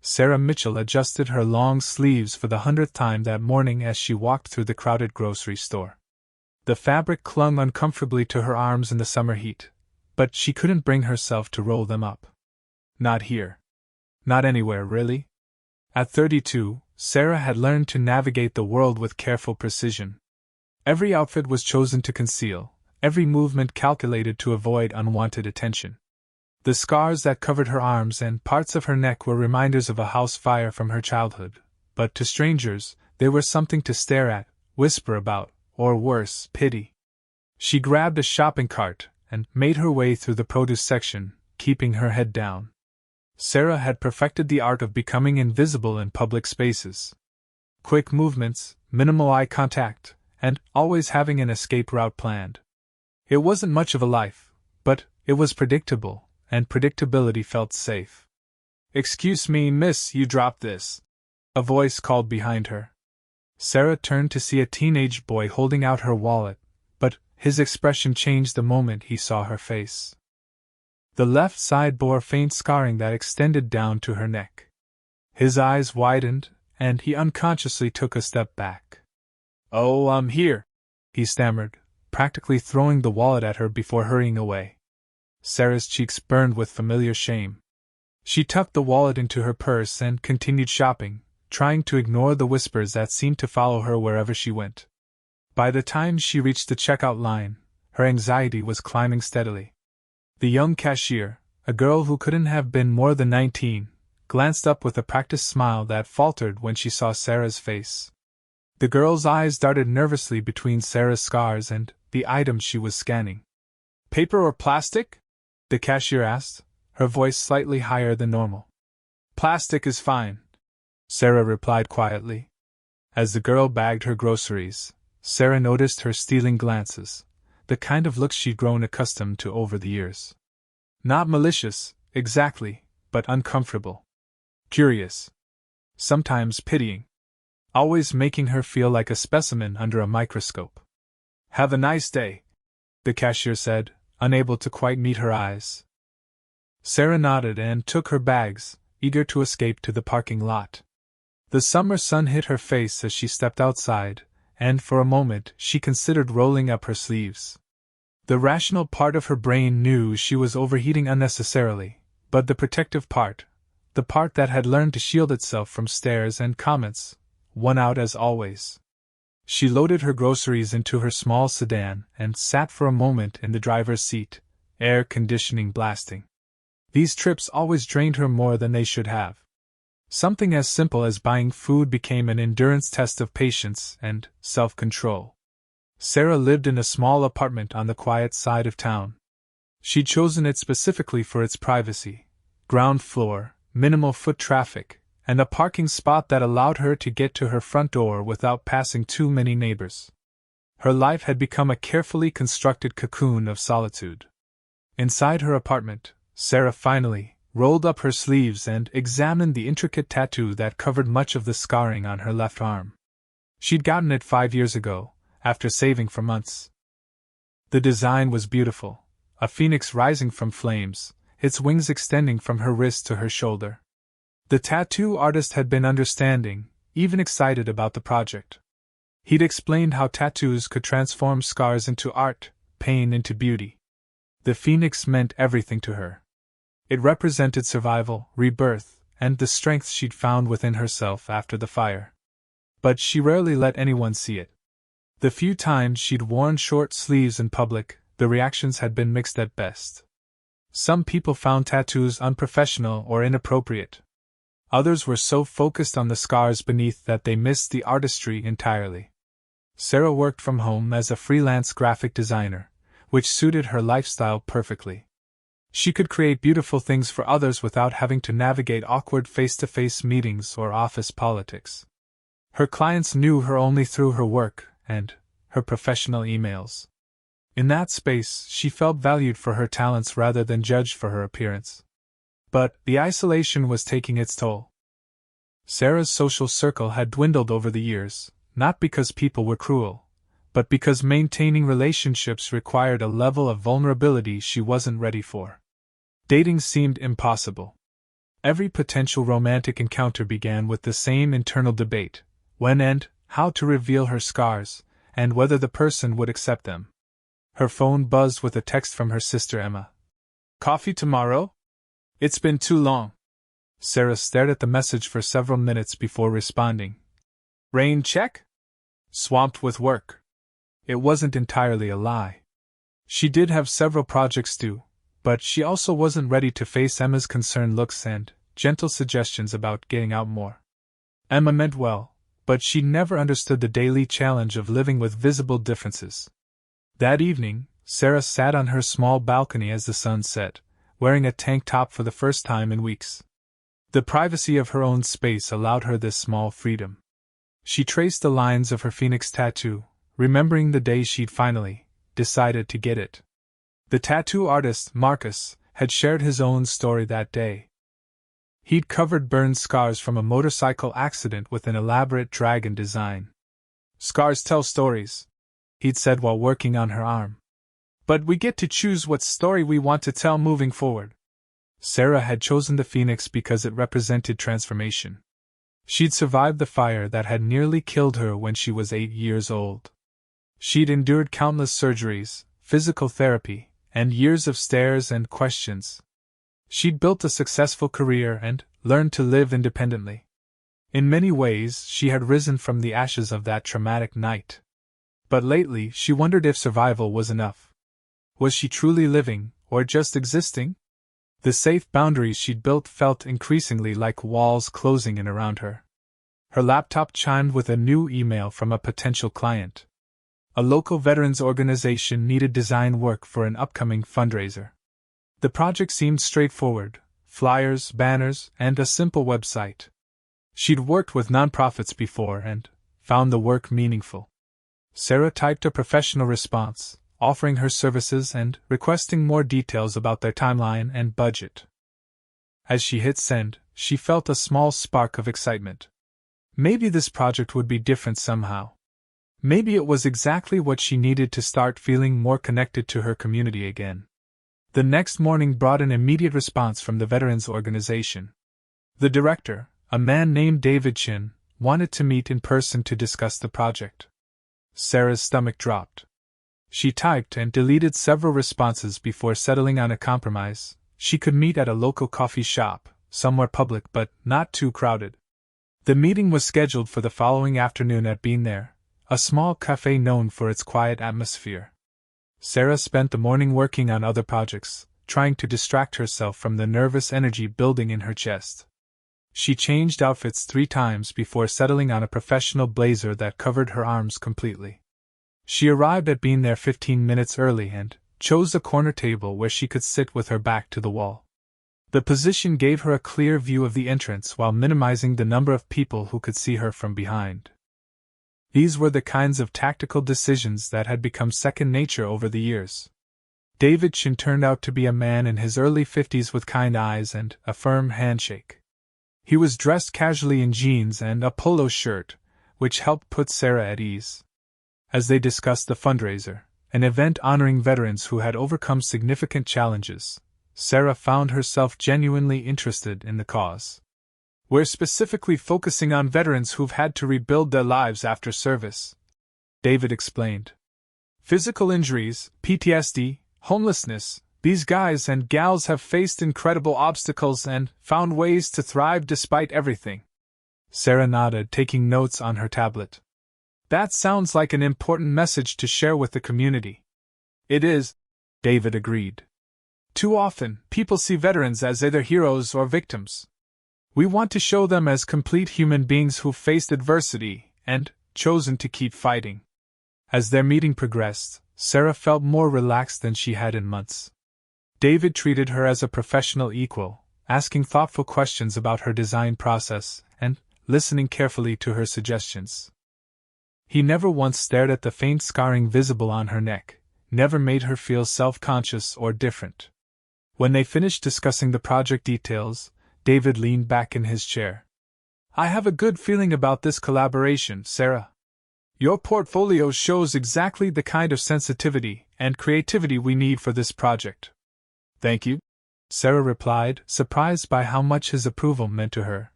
Sarah Mitchell adjusted her long sleeves for the 100th time that morning as she walked through the crowded grocery store. The fabric clung uncomfortably to her arms in the summer heat, but she couldn't bring herself to roll them up. Not here. Not anywhere, really. At 32, Sarah had learned to navigate the world with careful precision. Every outfit was chosen to conceal, every movement calculated to avoid unwanted attention. The scars that covered her arms and parts of her neck were reminders of a house fire from her childhood, but to strangers, they were something to stare at, whisper about, or worse, pity. She grabbed a shopping cart and made her way through the produce section, keeping her head down. Sarah had perfected the art of becoming invisible in public spaces. Quick movements, minimal eye contact, and always having an escape route planned. It wasn't much of a life, but it was predictable, and predictability felt safe. "Excuse me, miss, you dropped this," a voice called behind her. Sarah turned to see a teenage boy holding out her wallet, but his expression changed the moment he saw her face. The left side bore faint scarring that extended down to her neck. His eyes widened, and he unconsciously took a step back. "Oh, I'm here," he stammered, practically throwing the wallet at her before hurrying away. Sarah's cheeks burned with familiar shame. She tucked the wallet into her purse and continued shopping, trying to ignore the whispers that seemed to follow her wherever she went. By the time she reached the checkout line, her anxiety was climbing steadily. The young cashier, a girl who couldn't have been more than 19, glanced up with a practiced smile that faltered when she saw Sarah's face. The girl's eyes darted nervously between Sarah's scars and the items she was scanning. "Paper or plastic?" the cashier asked, her voice slightly higher than normal. "Plastic is fine," Sarah replied quietly. As the girl bagged her groceries, Sarah noticed her stealing glances, the kind of looks she'd grown accustomed to over the years. Not malicious, exactly, but uncomfortable. Curious. Sometimes pitying. Always making her feel like a specimen under a microscope. "Have a nice day," the cashier said, unable to quite meet her eyes. Sarah nodded and took her bags, eager to escape to the parking lot. The summer sun hit her face as she stepped outside, and for a moment she considered rolling up her sleeves. The rational part of her brain knew she was overheating unnecessarily, but the protective part, the part that had learned to shield itself from stares and comments, won out as always. She loaded her groceries into her small sedan and sat for a moment in the driver's seat, air conditioning blasting. These trips always drained her more than they should have. Something as simple as buying food became an endurance test of patience and self-control. Sarah lived in a small apartment on the quiet side of town. She'd chosen it specifically for its privacy, ground floor, minimal foot traffic, and a parking spot that allowed her to get to her front door without passing too many neighbors. Her life had become a carefully constructed cocoon of solitude. Inside her apartment, Sarah finally rolled up her sleeves and examined the intricate tattoo that covered much of the scarring on her left arm. She'd gotten it 5 years ago, after saving for months. The design was beautiful, a phoenix rising from flames, its wings extending from her wrist to her shoulder. The tattoo artist had been understanding, even excited about the project. He'd explained how tattoos could transform scars into art, pain into beauty. The phoenix meant everything to her. It represented survival, rebirth, and the strength she'd found within herself after the fire. But she rarely let anyone see it. The few times she'd worn short sleeves in public, the reactions had been mixed at best. Some people found tattoos unprofessional or inappropriate. Others were so focused on the scars beneath that they missed the artistry entirely. Sarah worked from home as a freelance graphic designer, which suited her lifestyle perfectly. She could create beautiful things for others without having to navigate awkward face-to-face meetings or office politics. Her clients knew her only through her work and her professional emails. In that space, she felt valued for her talents rather than judged for her appearance. But the isolation was taking its toll. Sarah's social circle had dwindled over the years, not because people were cruel, but because maintaining relationships required a level of vulnerability she wasn't ready for. Dating seemed impossible. Every potential romantic encounter began with the same internal debate: when and how to reveal her scars, and whether the person would accept them. Her phone buzzed with a text from her sister Emma. "Coffee tomorrow? It's been too long." Sarah stared at the message for several minutes before responding. "Rain check? Swamped with work." It wasn't entirely a lie. She did have several projects due, but she also wasn't ready to face Emma's concerned looks and gentle suggestions about getting out more. Emma meant well, but she never understood the daily challenge of living with visible differences. That evening, Sarah sat on her small balcony as the sun set, wearing a tank top for the first time in weeks. The privacy of her own space allowed her this small freedom. She traced the lines of her phoenix tattoo, remembering the day she'd finally decided to get it. The tattoo artist, Marcus, had shared his own story that day. He'd covered burned scars from a motorcycle accident with an elaborate dragon design. "Scars tell stories," he'd said while working on her arm. "But we get to choose what story we want to tell moving forward." Sarah had chosen the phoenix because it represented transformation. She'd survived the fire that had nearly killed her when she was 8 years old. She'd endured countless surgeries, physical therapy, and years of stares and questions. She'd built a successful career and learned to live independently. In many ways, she had risen from the ashes of that traumatic night. But lately, she wondered if survival was enough. Was she truly living, or just existing? The safe boundaries she'd built felt increasingly like walls closing in around her. Her laptop chimed with a new email from a potential client. A local veterans organization needed design work for an upcoming fundraiser. The project seemed straightforward: flyers, banners, and a simple website. She'd worked with nonprofits before and found the work meaningful. Sarah typed a professional response, offering her services and requesting more details about their timeline and budget. As she hit send, she felt a small spark of excitement. Maybe this project would be different somehow. Maybe it was exactly what she needed to start feeling more connected to her community again. The next morning brought an immediate response from the veterans organization. The director, a man named David Chin, wanted to meet in person to discuss the project. Sarah's stomach dropped. She typed and deleted several responses before settling on a compromise. She could meet at a local coffee shop, somewhere public but not too crowded. The meeting was scheduled for the following afternoon at Bean There, a small cafe known for its quiet atmosphere. Sarah spent the morning working on other projects, trying to distract herself from the nervous energy building in her chest. She changed outfits 3 times before settling on a professional blazer that covered her arms completely. She arrived at Bean There 15 minutes early and chose a corner table where she could sit with her back to the wall. The position gave her a clear view of the entrance while minimizing the number of people who could see her from behind. These were the kinds of tactical decisions that had become second nature over the years. David Chin turned out to be a man in his early 50s with kind eyes and a firm handshake. He was dressed casually in jeans and a polo shirt, which helped put Sarah at ease. As they discussed the fundraiser, an event honoring veterans who had overcome significant challenges, Sarah found herself genuinely interested in the cause. "We're specifically focusing on veterans who've had to rebuild their lives after service," David explained. "Physical injuries, PTSD, homelessness, these guys and gals have faced incredible obstacles and found ways to thrive despite everything." Sarah nodded, taking notes on her tablet. "That sounds like an important message to share with the community." "It is," David agreed. "Too often, people see veterans as either heroes or victims. We want to show them as complete human beings who've faced adversity and chosen to keep fighting." As their meeting progressed, Sarah felt more relaxed than she had in months. David treated her as a professional equal, asking thoughtful questions about her design process and listening carefully to her suggestions. He never once stared at the faint scarring visible on her neck, never made her feel self-conscious or different. When they finished discussing the project details, David leaned back in his chair. "I have a good feeling about this collaboration, Sarah. Your portfolio shows exactly the kind of sensitivity and creativity we need for this project." "Thank you," Sarah replied, surprised by how much his approval meant to her.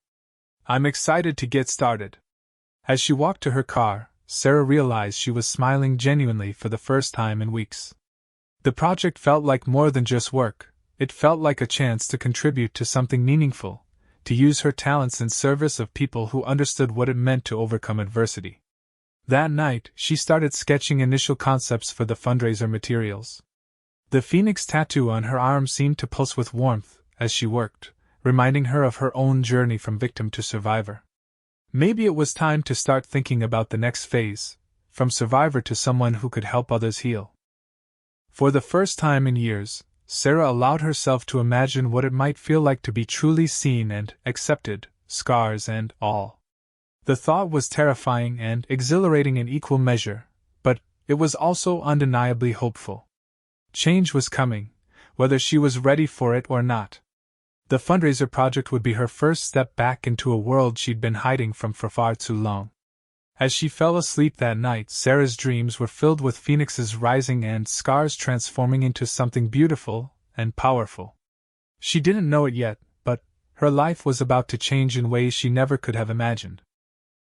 "I'm excited to get started." As she walked to her car, Sarah realized she was smiling genuinely for the first time in weeks. The project felt like more than just work, it felt like a chance to contribute to something meaningful, to use her talents in service of people who understood what it meant to overcome adversity. That night, she started sketching initial concepts for the fundraiser materials. The phoenix tattoo on her arm seemed to pulse with warmth as she worked, reminding her of her own journey from victim to survivor. Maybe it was time to start thinking about the next phase, from survivor to someone who could help others heal. For the first time in years, Sarah allowed herself to imagine what it might feel like to be truly seen and accepted, scars and all. The thought was terrifying and exhilarating in equal measure, but it was also undeniably hopeful. Change was coming, whether she was ready for it or not. The fundraiser project would be her first step back into a world she'd been hiding from for far too long. As she fell asleep that night, Sarah's dreams were filled with phoenixes rising and scars transforming into something beautiful and powerful. She didn't know it yet, but her life was about to change in ways she never could have imagined.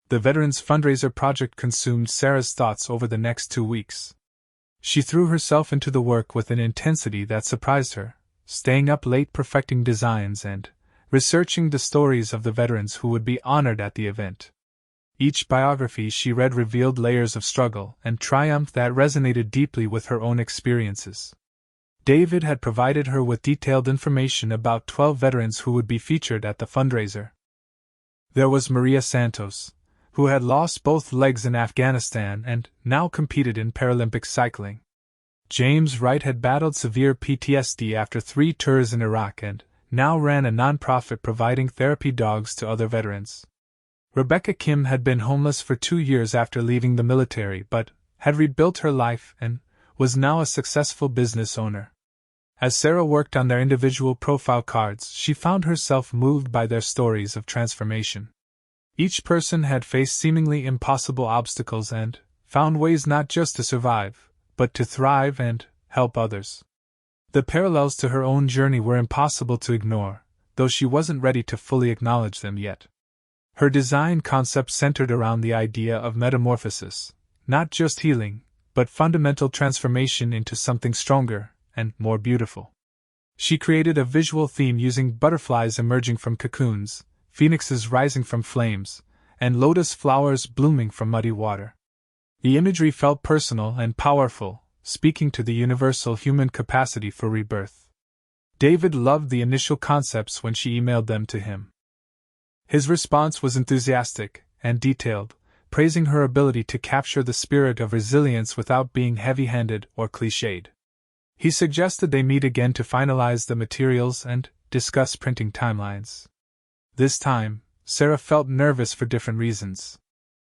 The Veterans Fundraiser project consumed Sarah's thoughts over the next 2 weeks. She threw herself into the work with an intensity that surprised her, staying up late perfecting designs and researching the stories of the veterans who would be honored at the event. Each biography she read revealed layers of struggle and triumph that resonated deeply with her own experiences. David had provided her with detailed information about 12 veterans who would be featured at the fundraiser. There was Maria Santos, who had lost both legs in Afghanistan and now competed in Paralympic cycling. James Wright had battled severe PTSD after 3 tours in Iraq and now ran a nonprofit providing therapy dogs to other veterans. Rebecca Kim had been homeless for 2 years after leaving the military but had rebuilt her life and was now a successful business owner. As Sarah worked on their individual profile cards, she found herself moved by their stories of transformation. Each person had faced seemingly impossible obstacles and found ways not just to survive, but to thrive and help others. The parallels to her own journey were impossible to ignore, though she wasn't ready to fully acknowledge them yet. Her design concept centered around the idea of metamorphosis, not just healing, but fundamental transformation into something stronger and more beautiful. She created a visual theme using butterflies emerging from cocoons, phoenixes rising from flames, and lotus flowers blooming from muddy water. The imagery felt personal and powerful, speaking to the universal human capacity for rebirth. David loved the initial concepts when she emailed them to him. His response was enthusiastic and detailed, praising her ability to capture the spirit of resilience without being heavy-handed or cliched. He suggested they meet again to finalize the materials and discuss printing timelines. This time, Sarah felt nervous for different reasons.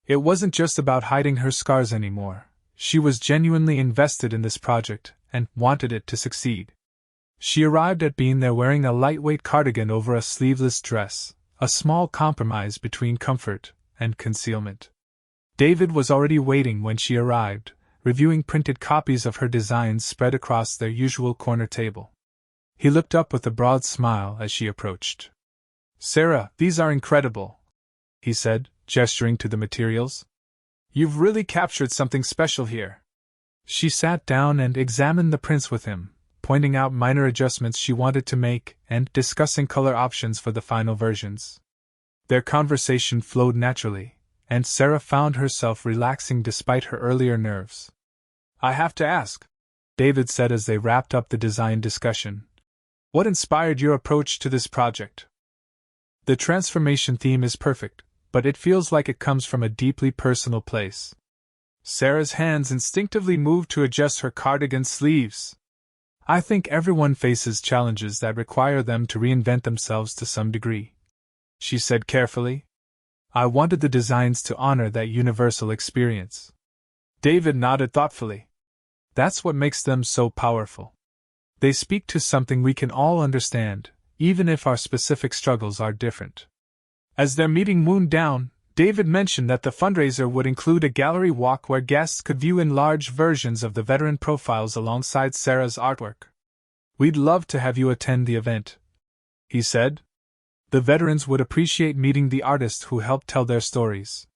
It wasn't just about hiding her scars anymore. She was genuinely invested in this project and wanted it to succeed. She arrived at being there wearing a lightweight cardigan over a sleeveless dress, a small compromise between comfort and concealment. David was already waiting when she arrived, reviewing printed copies of her designs spread across their usual corner table. He looked up with a broad smile as she approached. "Sarah, these are incredible," he said, gesturing to the materials. "You've really captured something special here." She sat down and examined the prints with him, pointing out minor adjustments she wanted to make and discussing color options for the final versions. Their conversation flowed naturally, and Sarah found herself relaxing despite her earlier nerves. "I have to ask," David said as they wrapped up the design discussion, "what inspired your approach to this project? The transformation theme is perfect, but it feels like it comes from a deeply personal place." Sarah's hands instinctively moved to adjust her cardigan sleeves. "I think everyone faces challenges that require them to reinvent themselves to some degree," she said carefully. "I wanted the designs to honor that universal experience." David nodded thoughtfully. "That's what makes them so powerful. They speak to something we can all understand, even if our specific struggles are different." As their meeting wound down, David mentioned that the fundraiser would include a gallery walk where guests could view enlarged versions of the veteran profiles alongside Sarah's artwork. We'd love to have you attend the event, he said. The veterans would appreciate meeting the artists who helped tell their stories.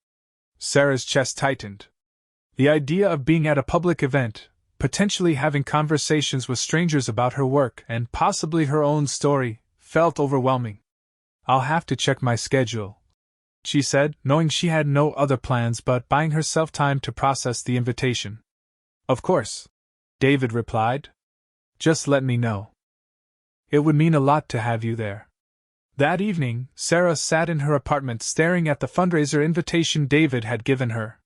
Sarah's chest tightened. The idea of being at a public event, potentially having conversations with strangers about her work and possibly her own story, felt overwhelming. I'll have to check my schedule, she said, knowing she had no other plans but buying herself time to process the invitation. Of course, David replied. Just let me know. It would mean a lot to have you there. That evening, Sarah sat in her apartment staring at the fundraiser invitation David had given her.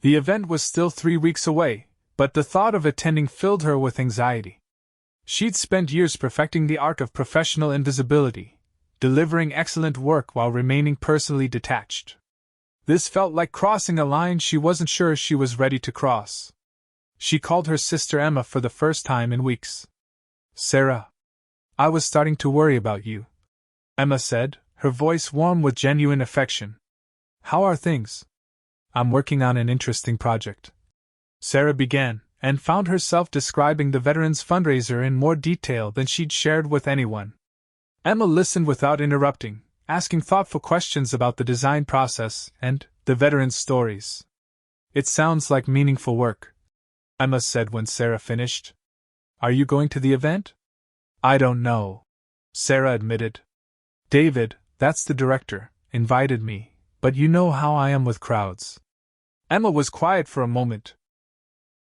The event was still 3 weeks away, but the thought of attending filled her with anxiety. She'd spent years perfecting the art of professional invisibility, delivering excellent work while remaining personally detached. This felt like crossing a line she wasn't sure she was ready to cross. She called her sister Emma for the first time in weeks. Sarah, I was starting to worry about you, Emma said, her voice warm with genuine affection. How are things? I'm working on an interesting project, Sarah began, and found herself describing the veterans' fundraiser in more detail than she'd shared with anyone. Emma listened without interrupting, asking thoughtful questions about the design process and the veterans' stories. It sounds like meaningful work, Emma said when Sarah finished. Are you going to the event? I don't know, Sarah admitted. David, that's the director, invited me, but you know how I am with crowds. Emma was quiet for a moment.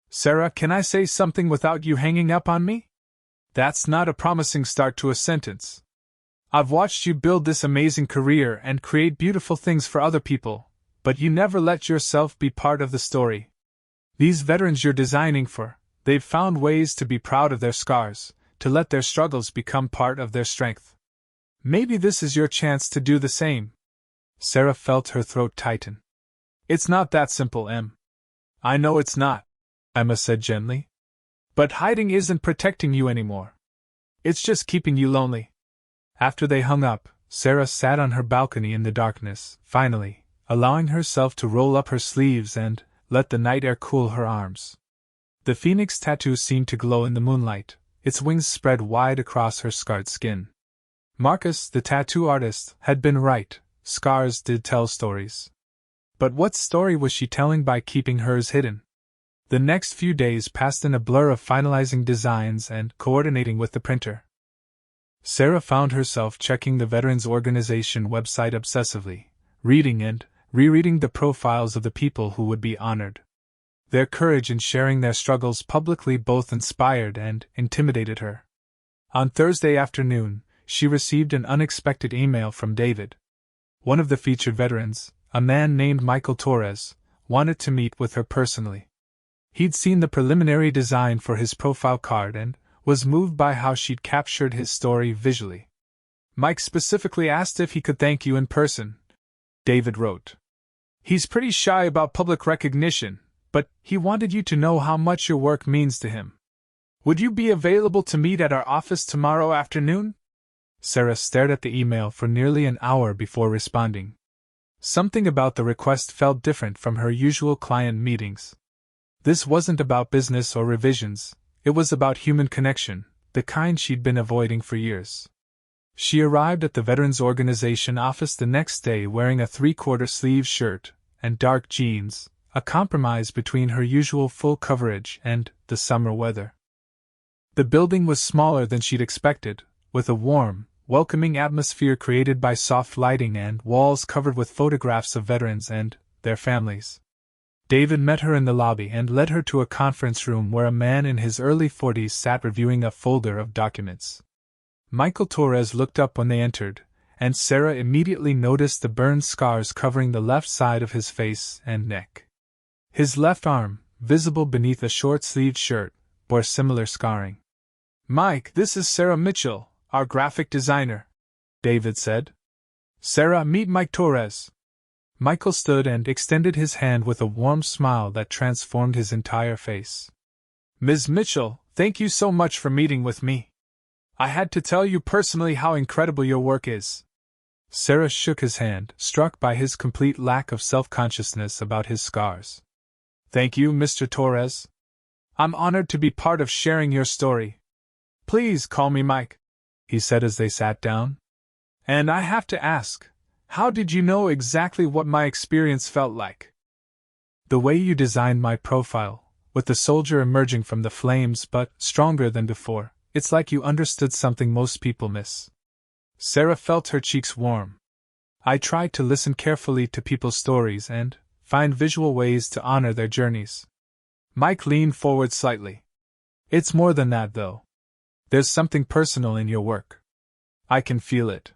Sarah, can I say something without you hanging up on me? That's not a promising start to a sentence. I've watched you build this amazing career and create beautiful things for other people, but you never let yourself be part of the story. These veterans you're designing for, they've found ways to be proud of their scars, to let their struggles become part of their strength. Maybe this is your chance to do the same. Sarah felt her throat tighten. It's not that simple, Em. I know it's not, Emma said gently. But hiding isn't protecting you anymore. It's just keeping you lonely. After they hung up, Sarah sat on her balcony in the darkness, finally, allowing herself to roll up her sleeves and let the night air cool her arms. The phoenix tattoo seemed to glow in the moonlight, its wings spread wide across her scarred skin. Marcus, the tattoo artist, had been right. Scars did tell stories. But what story was she telling by keeping hers hidden? The next few days passed in a blur of finalizing designs and coordinating with the printer. Sarah found herself checking the Veterans Organization website obsessively, reading and rereading the profiles of the people who would be honored. Their courage in sharing their struggles publicly both inspired and intimidated her. On Thursday afternoon, she received an unexpected email from David. One of the featured veterans, a man named Michael Torres, wanted to meet with her personally. He'd seen the preliminary design for his profile card and was moved by how she'd captured his story visually. Mike specifically asked if he could thank you in person, David wrote. He's pretty shy about public recognition, but he wanted you to know how much your work means to him. Would you be available to meet at our office tomorrow afternoon? Sarah stared at the email for nearly an hour before responding. Something about the request felt different from her usual client meetings. This wasn't about business or revisions, it was about human connection, the kind she'd been avoiding for years. She arrived at the Veterans Organization office the next day wearing a 3/4-sleeve shirt and dark jeans, a compromise between her usual full coverage and the summer weather. The building was smaller than she'd expected, with a warm, welcoming atmosphere created by soft lighting and walls covered with photographs of veterans and their families. David met her in the lobby and led her to a conference room where a man in his early 40s sat reviewing a folder of documents. Michael Torres looked up when they entered, and Sarah immediately noticed the burn scars covering the left side of his face and neck. His left arm, visible beneath a short-sleeved shirt, bore similar scarring. Mike, this is Sarah Mitchell, our graphic designer, David said. Sarah, meet Mike Torres. Michael stood and extended his hand with a warm smile that transformed his entire face. Ms. Mitchell, thank you so much for meeting with me. I had to tell you personally how incredible your work is. Sarah shook his hand, struck by his complete lack of self-consciousness about his scars. Thank you, Mr. Torres. I'm honored to be part of sharing your story. "Please call me Mike," he said as they sat down. "And I have to ask, how did you know exactly what my experience felt like?" "The way you designed my profile, with the soldier emerging from the flames but stronger than before, it's like you understood something most people miss." Sarah felt her cheeks warm. "I tried to listen carefully to people's stories and find visual ways to honor their journeys." Mike leaned forward slightly. "It's more than that, though. There's something personal in your work. I can feel it."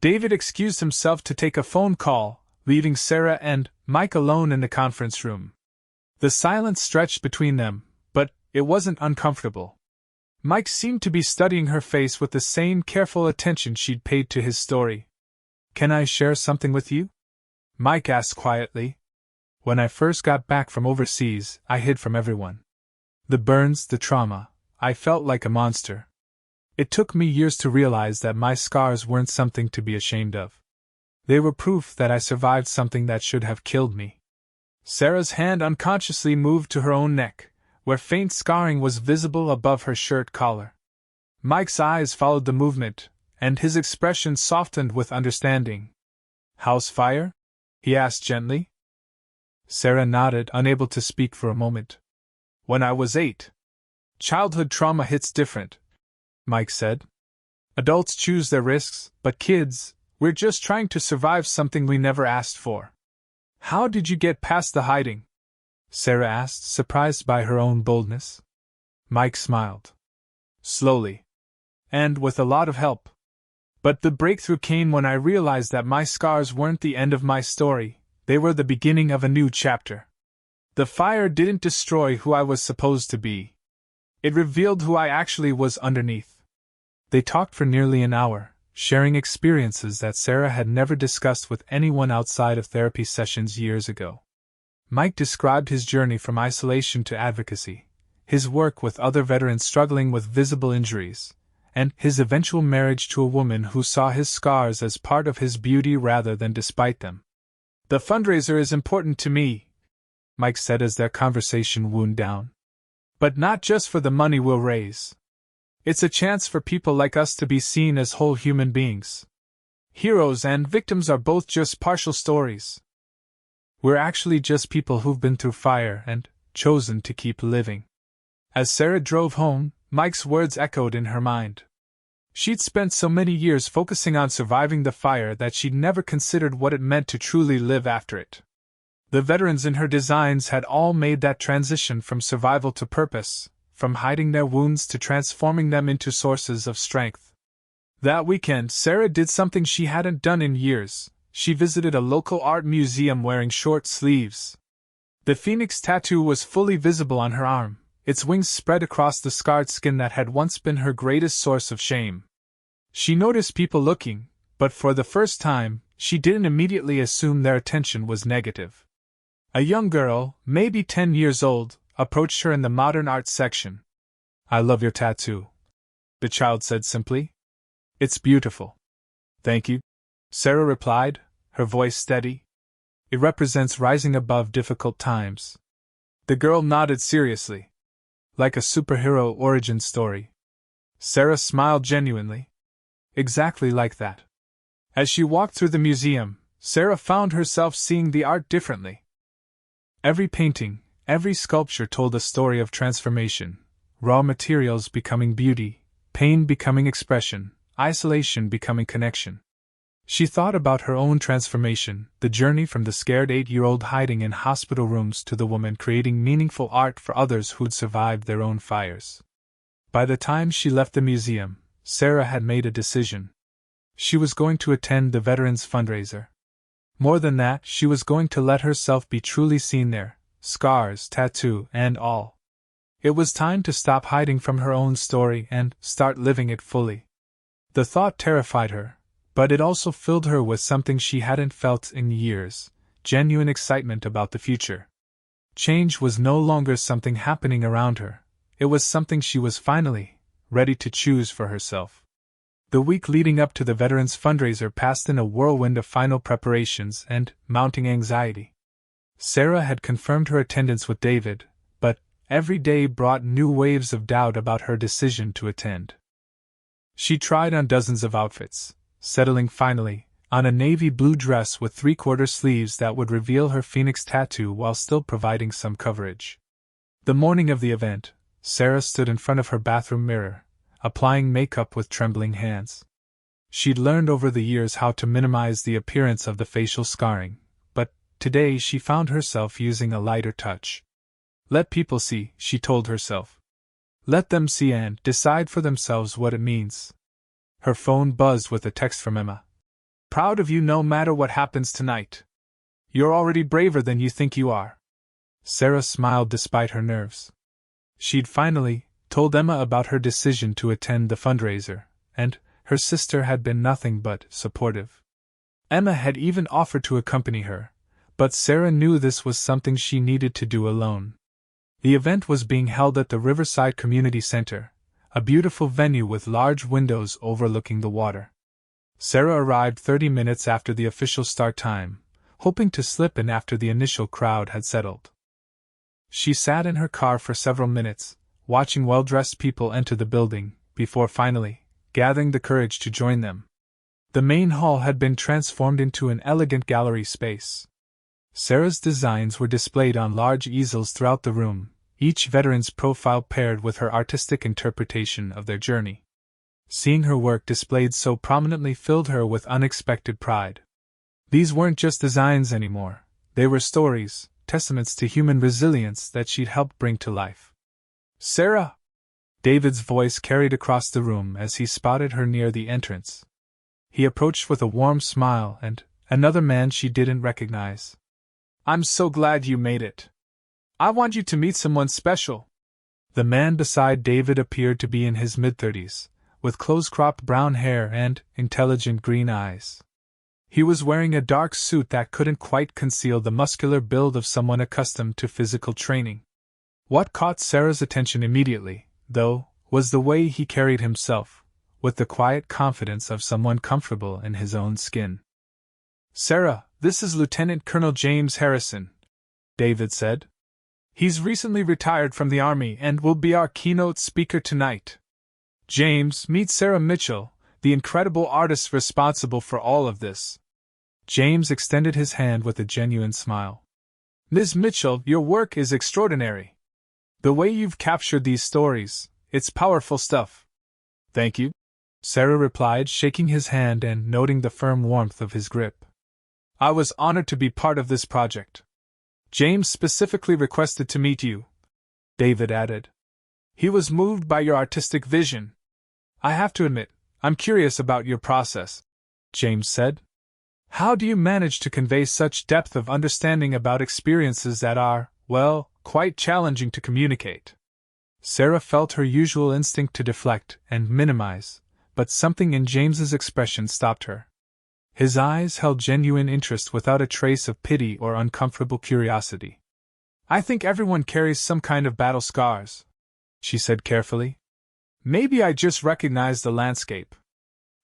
David excused himself to take a phone call, leaving Sarah and Mike alone in the conference room. The silence stretched between them, but it wasn't uncomfortable. Mike seemed to be studying her face with the same careful attention she'd paid to his story. "Can I share something with you?" Mike asked quietly. "When I first got back from overseas, I hid from everyone. The burns, the trauma, I felt like a monster. It took me years to realize that my scars weren't something to be ashamed of. They were proof that I survived something that should have killed me." Sarah's hand unconsciously moved to her own neck, where faint scarring was visible above her shirt collar. Mike's eyes followed the movement, and his expression softened with understanding. "House fire?" he asked gently. Sarah nodded, unable to speak for a moment. "When I was 8. Childhood trauma hits different," Mike said. "Adults choose their risks, but kids, we're just trying to survive something we never asked for." "How did you get past the hiding?" Sarah asked, surprised by her own boldness. Mike smiled. "Slowly. And with a lot of help. But the breakthrough came when I realized that my scars weren't the end of my story, they were the beginning of a new chapter. The fire didn't destroy who I was supposed to be. It revealed who I actually was underneath." They talked for nearly an hour, sharing experiences that Sarah had never discussed with anyone outside of therapy sessions years ago. Mike described his journey from isolation to advocacy, his work with other veterans struggling with visible injuries, and his eventual marriage to a woman who saw his scars as part of his beauty rather than despite them. "The fundraiser is important to me," Mike said as their conversation wound down. "But not just for the money we'll raise. It's a chance for people like us to be seen as whole human beings. Heroes and victims are both just partial stories. We're actually just people who've been through fire and chosen to keep living." As Sarah drove home, Mike's words echoed in her mind. She'd spent so many years focusing on surviving the fire that she'd never considered what it meant to truly live after it. The veterans in her designs had all made that transition from survival to purpose, from hiding their wounds to transforming them into sources of strength. That weekend, Sarah did something she hadn't done in years. She visited a local art museum wearing short sleeves. The phoenix tattoo was fully visible on her arm, its wings spread across the scarred skin that had once been her greatest source of shame. She noticed people looking, but for the first time, she didn't immediately assume their attention was negative. A young girl, maybe 10 years old, approached her in the modern art section. "I love your tattoo," the child said simply. "It's beautiful." "Thank you," Sarah replied, her voice steady. "It represents rising above difficult times." The girl nodded seriously. "Like a superhero origin story." Sarah smiled genuinely. "Exactly like that." As she walked through the museum, Sarah found herself seeing the art differently. Every painting, every sculpture told a story of transformation, raw materials becoming beauty, pain becoming expression, isolation becoming connection. She thought about her own transformation, the journey from the scared 8-year-old hiding in hospital rooms to the woman creating meaningful art for others who'd survived their own fires. By the time she left the museum, Sarah had made a decision. She was going to attend the Veterans Fundraiser. More than that, she was going to let herself be truly seen there, scars, tattoo, and all. It was time to stop hiding from her own story and start living it fully. The thought terrified her, but it also filled her with something she hadn't felt in years, genuine excitement about the future. Change was no longer something happening around her, it was something she was finally ready to choose for herself. The week leading up to the Veterans Fundraiser passed in a whirlwind of final preparations and mounting anxiety. Sarah had confirmed her attendance with David, but Every day brought new waves of doubt about her decision to attend. She tried on dozens of outfits, settling finally on a navy blue dress with three-quarter sleeves that would reveal her phoenix tattoo while still providing some coverage. The morning of the event, Sarah stood in front of her bathroom mirror, applying makeup with trembling hands. She'd learned over the years how to minimize the appearance of the facial scarring, but today she found herself using a lighter touch. Let people see, she told herself. Let them see and decide for themselves what it means. Her phone buzzed with a text from Emma. Proud of you no matter what happens tonight. You're already braver than you think you are. Sarah smiled despite her nerves. She'd finally told Emma about her decision to attend the fundraiser, and her sister had been nothing but supportive. Emma had even offered to accompany her, but Sarah knew this was something she needed to do alone. The event was being held at the Riverside Community Center, a beautiful venue with large windows overlooking the water. Sarah arrived 30 minutes after the official start time, hoping to slip in after the initial crowd had settled. She sat in her car for several minutes, watching well-dressed people enter the building, before finally gathering the courage to join them. The main hall had been transformed into an elegant gallery space. Sarah's designs were displayed on large easels throughout the room, each veteran's profile paired with her artistic interpretation of their journey. Seeing her work displayed so prominently filled her with unexpected pride. These weren't just designs anymore, they were stories, testaments to human resilience that she'd helped bring to life. Sarah! David's voice carried across the room as he spotted her near the entrance. He approached with a warm smile and another man she didn't recognize. I'm so glad you made it. I want you to meet someone special. The man beside David appeared to be in his mid-30s, with close-cropped brown hair and intelligent green eyes. He was wearing a dark suit that couldn't quite conceal the muscular build of someone accustomed to physical training. What caught Sarah's attention immediately, though, was the way he carried himself, with the quiet confidence of someone comfortable in his own skin. Sarah, this is Lieutenant Colonel James Harrison, David said. He's recently retired from the Army and will be our keynote speaker tonight. James, meet Sarah Mitchell, the incredible artist responsible for all of this. James extended his hand with a genuine smile. Ms. Mitchell, your work is extraordinary. The way you've captured these stories, it's powerful stuff. Thank you, Sarah replied, shaking his hand and noting the firm warmth of his grip. I was honored to be part of this project. James specifically requested to meet you, David added. He was moved by your artistic vision. I have to admit, I'm curious about your process, James said. How do you manage to convey such depth of understanding about experiences that are, well, quite challenging to communicate? Sarah felt her usual instinct to deflect and minimize, but something in James's expression stopped her. His eyes held genuine interest without a trace of pity or uncomfortable curiosity. I think everyone carries some kind of battle scars, she said carefully. Maybe I just recognize the landscape.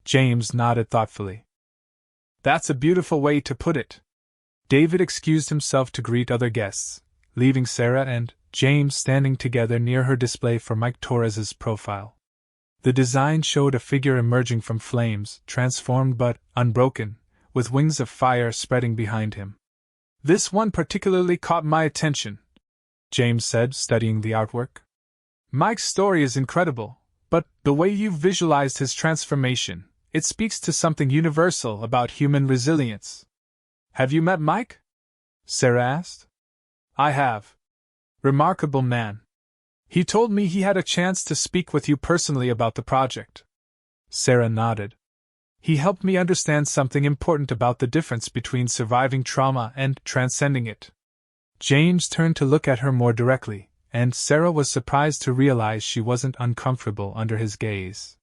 James nodded thoughtfully. That's a beautiful way to put it. David excused himself to greet other guests, leaving Sarah and James standing together near her display for Mike Torres's profile. The design showed a figure emerging from flames, transformed but unbroken, with wings of fire spreading behind him. This one particularly caught my attention, James said, studying the artwork. Mike's story is incredible, but the way you've visualized his transformation, it speaks to something universal about human resilience. Have you met Mike? Sarah asked. I have. Remarkable man. He told me he had a chance to speak with you personally about the project. Sarah nodded. He helped me understand something important about the difference between surviving trauma and transcending it. James turned to look at her more directly, and Sarah was surprised to realize she wasn't uncomfortable under his gaze.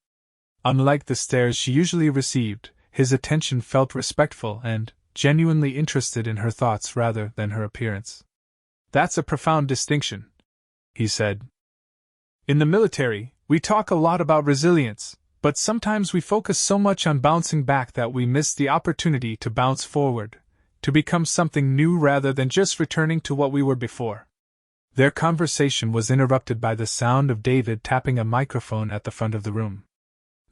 Unlike the stares she usually received, his attention felt respectful and genuinely interested in her thoughts rather than her appearance. That's a profound distinction, he said. In the military, we talk a lot about resilience, but sometimes we focus so much on bouncing back that we miss the opportunity to bounce forward, to become something new rather than just returning to what we were before. Their conversation was interrupted by the sound of David tapping a microphone at the front of the room.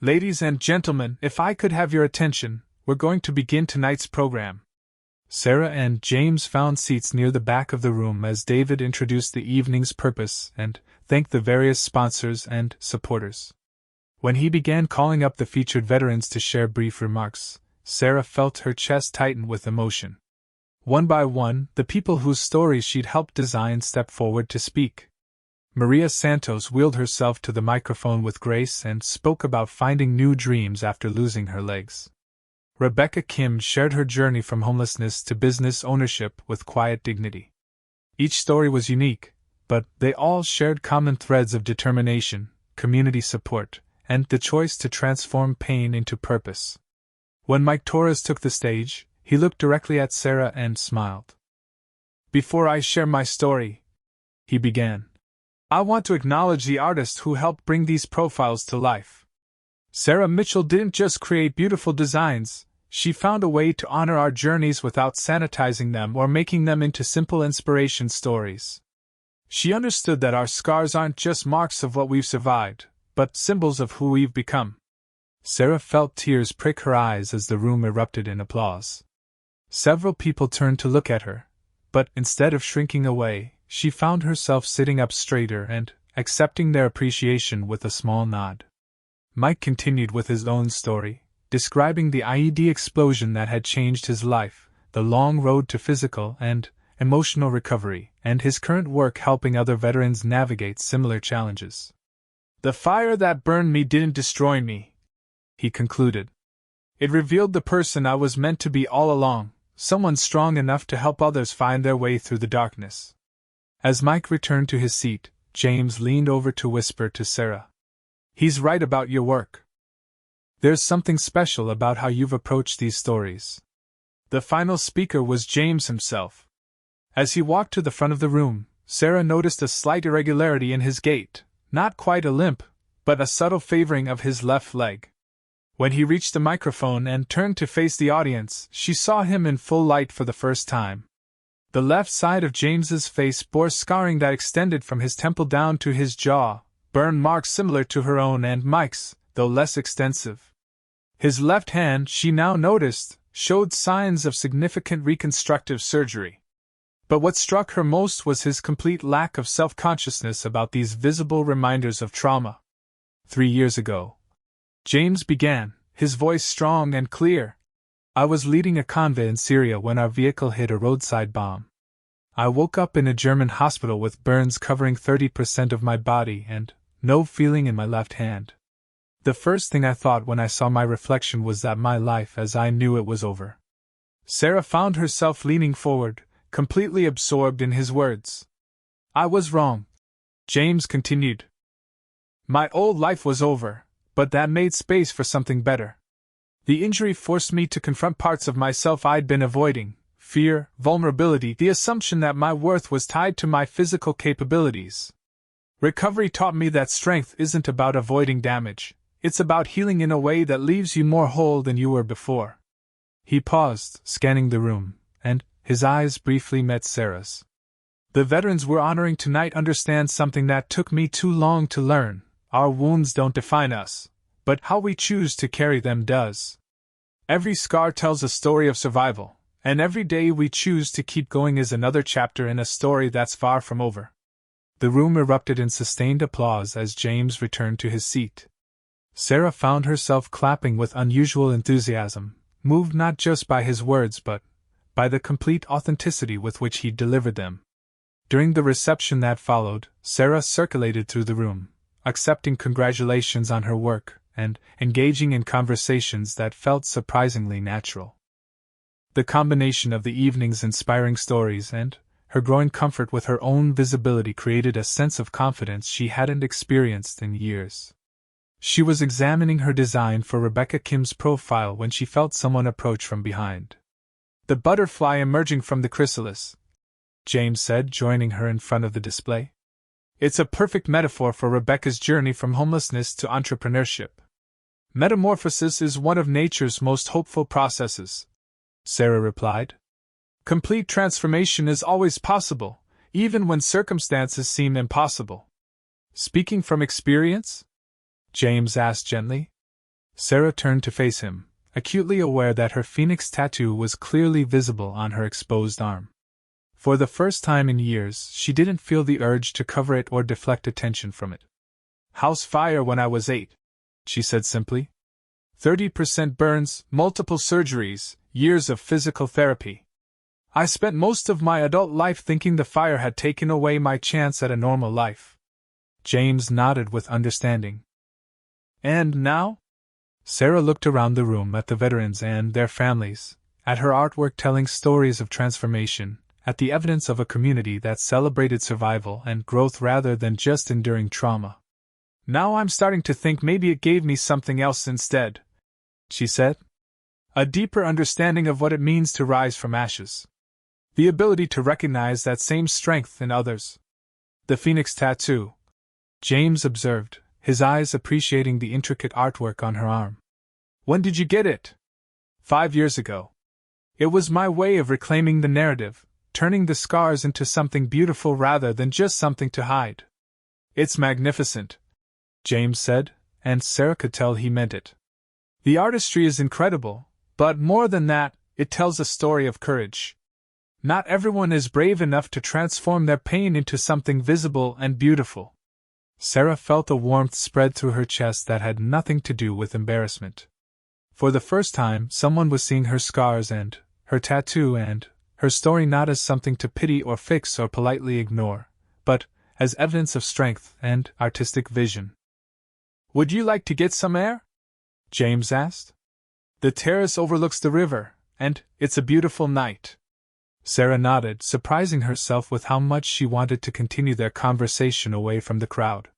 "Ladies and gentlemen, if I could have your attention, we're going to begin tonight's program." Sarah and James found seats near the back of the room as David introduced the evening's purpose and thanked the various sponsors and supporters. When he began calling up the featured veterans to share brief remarks, Sarah felt her chest tighten with emotion. One by one, the people whose stories she'd helped design stepped forward to speak. Maria Santos wheeled herself to the microphone with grace and spoke about finding new dreams after losing her legs. Rebecca Kim shared her journey from homelessness to business ownership with quiet dignity. Each story was unique, but they all shared common threads of determination, community support, and the choice to transform pain into purpose. When Mike Torres took the stage, he looked directly at Sarah and smiled. "Before I share my story," he began, "I want to acknowledge the artist who helped bring these profiles to life. Sarah Mitchell didn't just create beautiful designs, she found a way to honor our journeys without sanitizing them or making them into simple inspiration stories. She understood that our scars aren't just marks of what we've survived, but symbols of who we've become." Sarah felt tears prick her eyes as the room erupted in applause. Several people turned to look at her, but instead of shrinking away, she found herself sitting up straighter and accepting their appreciation with a small nod. Mike continued with his own story, describing the IED explosion that had changed his life, the long road to physical and emotional recovery, and his current work helping other veterans navigate similar challenges. "The fire that burned me didn't destroy me," he concluded. "It revealed the person I was meant to be all along, someone strong enough to help others find their way through the darkness." As Mike returned to his seat, James leaned over to whisper to Sarah, "He's right about your work. There's something special about how you've approached these stories." The final speaker was James himself. As he walked to the front of the room, Sarah noticed a slight irregularity in his gait, not quite a limp, but a subtle favoring of his left leg. When he reached the microphone and turned to face the audience, she saw him in full light for the first time. The left side of James's face bore scarring that extended from his temple down to his jaw, burn marks similar to her own and Mike's, though less extensive. His left hand, she now noticed, showed signs of significant reconstructive surgery. But what struck her most was his complete lack of self-consciousness about these visible reminders of trauma. 3 years ago, James began, his voice strong and clear. "I was leading a convoy in Syria when our vehicle hit a roadside bomb. I woke up in a German hospital with burns covering 30% of my body and no feeling in my left hand. The first thing I thought when I saw my reflection was that my life as I knew it was over." Sarah found herself leaning forward, completely absorbed in his words. "I was wrong," James continued. "My old life was over, but that made space for something better. The injury forced me to confront parts of myself I'd been avoiding: fear, vulnerability, the assumption that my worth was tied to my physical capabilities. Recovery taught me that strength isn't about avoiding damage, it's about healing in a way that leaves you more whole than you were before." He paused, scanning the room, and his eyes briefly met Sarah's. "The veterans we're honoring tonight understand something that took me too long to learn. Our wounds don't define us, but how we choose to carry them does. Every scar tells a story of survival, and every day we choose to keep going is another chapter in a story that's far from over." The room erupted in sustained applause as James returned to his seat. Sarah found herself clapping with unusual enthusiasm, moved not just by his words but by the complete authenticity with which he delivered them. During the reception that followed, Sarah circulated through the room, accepting congratulations on her work and engaging in conversations that felt surprisingly natural. The combination of the evening's inspiring stories and her growing comfort with her own visibility created a sense of confidence she hadn't experienced in years. She was examining her design for Rebecca Kim's profile when she felt someone approach from behind. "The butterfly emerging from the chrysalis," James said, joining her in front of the display. "It's a perfect metaphor for Rebecca's journey from homelessness to entrepreneurship. Metamorphosis is one of nature's most hopeful processes," Sarah replied. "Complete transformation is always possible, even when circumstances seem impossible. Speaking from experience? James asked gently. Sarah turned to face him, acutely aware that her phoenix tattoo was clearly visible on her exposed arm. For the first time in years, she didn't feel the urge to cover it or deflect attention from it. House fire when I was 8, she said simply. 30% burns, multiple surgeries, years of physical therapy. I spent most of my adult life thinking the fire had taken away my chance at a normal life. James nodded with understanding. And now? Sarah looked around the room at the veterans and their families, at her artwork telling stories of transformation, at the evidence of a community that celebrated survival and growth rather than just enduring trauma. Now I'm starting to think maybe it gave me something else instead, she said. A deeper understanding of what it means to rise from ashes. The ability to recognize that same strength in others. The phoenix tattoo, James observed, his eyes appreciating the intricate artwork on her arm. When did you get it? 5 years ago. It was my way of reclaiming the narrative, turning the scars into something beautiful rather than just something to hide. It's magnificent, James said, and Sarah could tell he meant it. The artistry is incredible, but more than that, it tells a story of courage. Not everyone is brave enough to transform their pain into something visible and beautiful. Sarah felt a warmth spread through her chest that had nothing to do with embarrassment. For the first time, someone was seeing her scars and her tattoo and her story not as something to pity or fix or politely ignore, but as evidence of strength and artistic vision. Would you like to get some air? James asked. The terrace overlooks the river, and it's a beautiful night. Sarah nodded, surprising herself with how much she wanted to continue their conversation away from the crowd.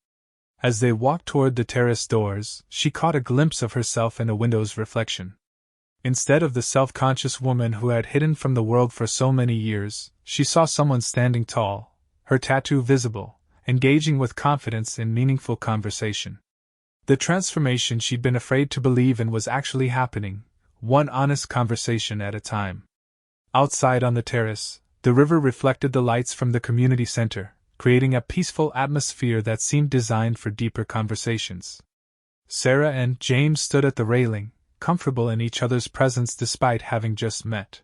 As they walked toward the terrace doors, she caught a glimpse of herself in a window's reflection. Instead of the self-conscious woman who had hidden from the world for so many years, she saw someone standing tall, her tattoo visible, engaging with confidence in meaningful conversation. The transformation she'd been afraid to believe in was actually happening, one honest conversation at a time. Outside on the terrace, the river reflected the lights from the community center, creating a peaceful atmosphere that seemed designed for deeper conversations. Sarah and James stood at the railing, comfortable in each other's presence despite having just met.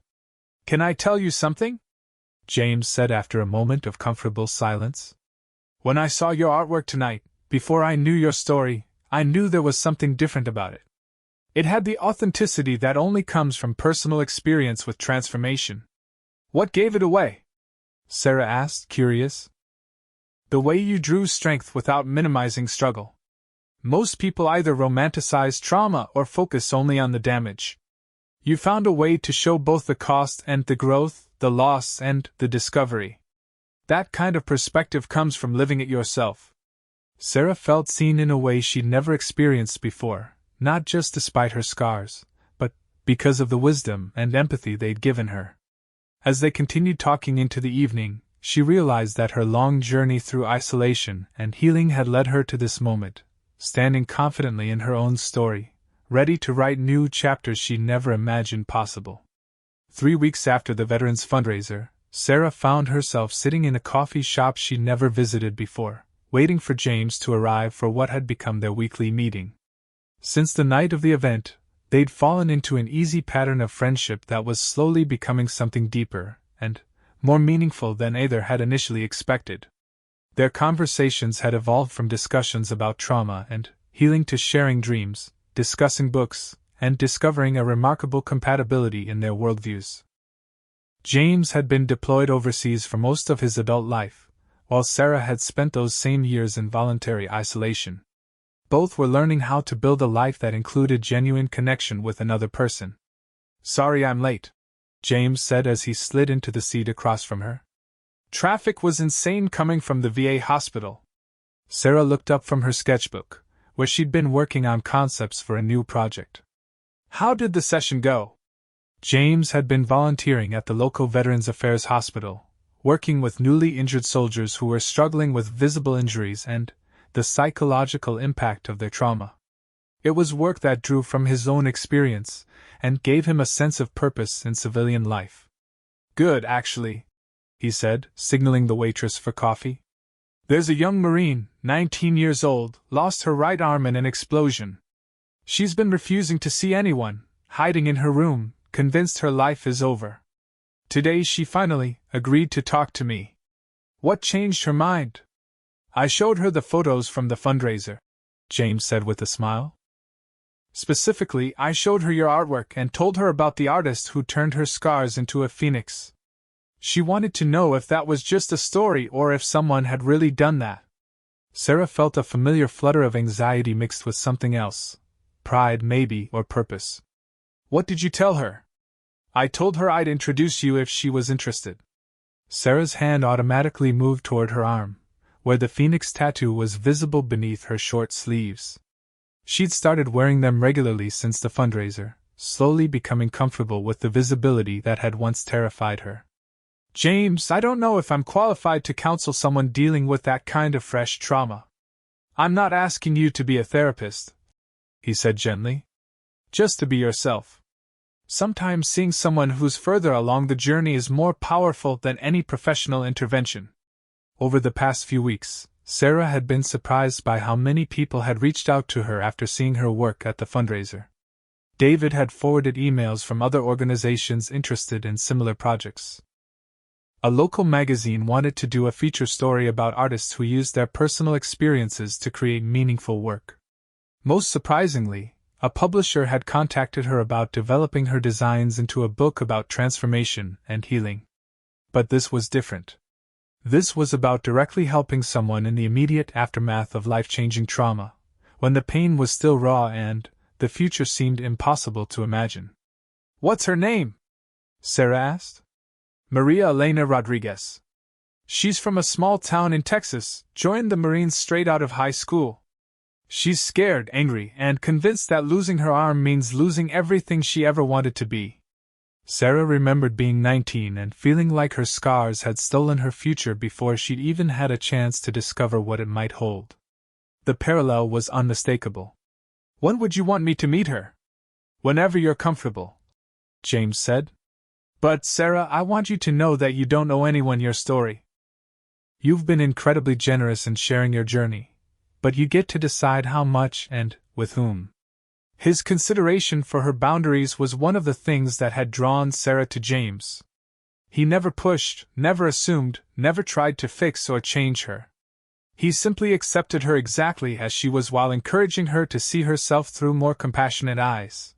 Can I tell you something? James said after a moment of comfortable silence. When I saw your artwork tonight, before I knew your story, I knew there was something different about it. It had the authenticity that only comes from personal experience with transformation. What gave it away? Sarah asked, curious. The way you drew strength without minimizing struggle. Most people either romanticize trauma or focus only on the damage. You found a way to show both the cost and the growth, the loss and the discovery. That kind of perspective comes from living it yourself. Sarah felt seen in a way she'd never experienced before. Not just despite her scars, but because of the wisdom and empathy they'd given her. As they continued talking into the evening, she realized that her long journey through isolation and healing had led her to this moment, standing confidently in her own story, ready to write new chapters she never imagined possible. 3 weeks after the veterans' fundraiser, Sarah found herself sitting in a coffee shop she'd never visited before, waiting for James to arrive for what had become their weekly meeting. Since the night of the event, they'd fallen into an easy pattern of friendship that was slowly becoming something deeper and more meaningful than either had initially expected. Their conversations had evolved from discussions about trauma and healing to sharing dreams, discussing books, and discovering a remarkable compatibility in their worldviews. James had been deployed overseas for most of his adult life, while Sarah had spent those same years in voluntary isolation. Both were learning how to build a life that included genuine connection with another person. Sorry I'm late, James said as he slid into the seat across from her. Traffic was insane coming from the VA hospital. Sarah looked up from her sketchbook, where she'd been working on concepts for a new project. How did the session go? James had been volunteering at the local Veterans Affairs Hospital, working with newly injured soldiers who were struggling with visible injuries and the psychological impact of their trauma. It was work that drew from his own experience and gave him a sense of purpose in civilian life. Good, actually, he said, signaling the waitress for coffee. There's a young Marine, 19 years old, lost her right arm in an explosion. She's been refusing to see anyone, hiding in her room, convinced her life is over. Today she finally agreed to talk to me. What changed her mind? I showed her the photos from the fundraiser, James said with a smile. Specifically, I showed her your artwork and told her about the artist who turned her scars into a phoenix. She wanted to know if that was just a story or if someone had really done that. Sarah felt a familiar flutter of anxiety mixed with something else. Pride, maybe, or purpose. What did you tell her? I told her I'd introduce you if she was interested. Sarah's hand automatically moved toward her arm, where the phoenix tattoo was visible beneath her short sleeves. She'd started wearing them regularly since the fundraiser, slowly becoming comfortable with the visibility that had once terrified her. James, I don't know if I'm qualified to counsel someone dealing with that kind of fresh trauma. I'm not asking you to be a therapist, he said gently. Just to be yourself. Sometimes seeing someone who's further along the journey is more powerful than any professional intervention. Over the past few weeks, Sarah had been surprised by how many people had reached out to her after seeing her work at the fundraiser. David had forwarded emails from other organizations interested in similar projects. A local magazine wanted to do a feature story about artists who used their personal experiences to create meaningful work. Most surprisingly, a publisher had contacted her about developing her designs into a book about transformation and healing. But this was different. This was about directly helping someone in the immediate aftermath of life-changing trauma, when the pain was still raw and the future seemed impossible to imagine. What's her name? Sarah asked. Maria Elena Rodriguez. She's from a small town in Texas, joined the Marines straight out of high school. She's scared, angry, and convinced that losing her arm means losing everything she ever wanted to be. Sarah remembered being 19 and feeling like her scars had stolen her future before she'd even had a chance to discover what it might hold. The parallel was unmistakable. When would you want me to meet her? Whenever you're comfortable, James said. But, Sarah, I want you to know that you don't owe anyone your story. You've been incredibly generous in sharing your journey, but you get to decide how much and with whom. His consideration for her boundaries was one of the things that had drawn Sarah to James. He never pushed, never assumed, never tried to fix or change her. He simply accepted her exactly as she was while encouraging her to see herself through more compassionate eyes.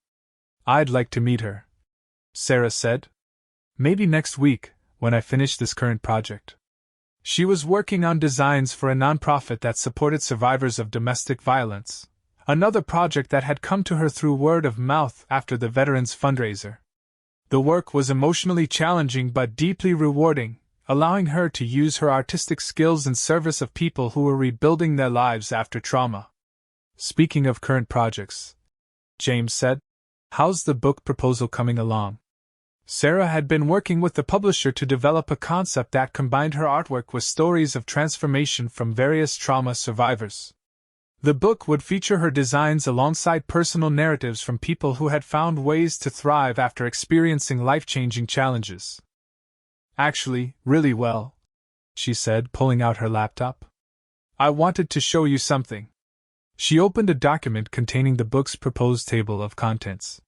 I'd like to meet her, Sarah said. Maybe next week, when I finish this current project. She was working on designs for a nonprofit that supported survivors of domestic violence, another project that had come to her through word of mouth after the Veterans fundraiser. The work was emotionally challenging but deeply rewarding, allowing her to use her artistic skills in service of people who were rebuilding their lives after trauma. Speaking of current projects, James said, how's the book proposal coming along? Sarah had been working with the publisher to develop a concept that combined her artwork with stories of transformation from various trauma survivors. The book would feature her designs alongside personal narratives from people who had found ways to thrive after experiencing life-changing challenges. Actually, really well, she said, pulling out her laptop. I wanted to show you something. She opened a document containing the book's proposed table of contents.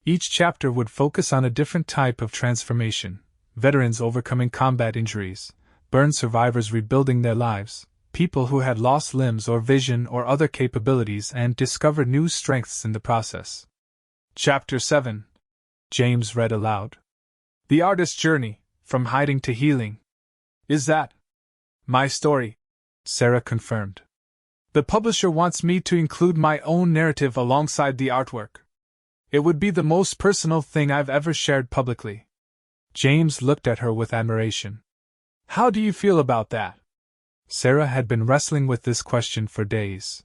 Each chapter would focus on a different type of transformation: veterans overcoming combat injuries, burn survivors rebuilding their lives, people who had lost limbs or vision or other capabilities and discovered new strengths in the process. Chapter 7. James read aloud. The artist's journey, from hiding to healing. Is that my story? Sarah confirmed. The publisher wants me to include my own narrative alongside the artwork. It would be the most personal thing I've ever shared publicly. James looked at her with admiration. How do you feel about that? Sarah had been wrestling with this question for days.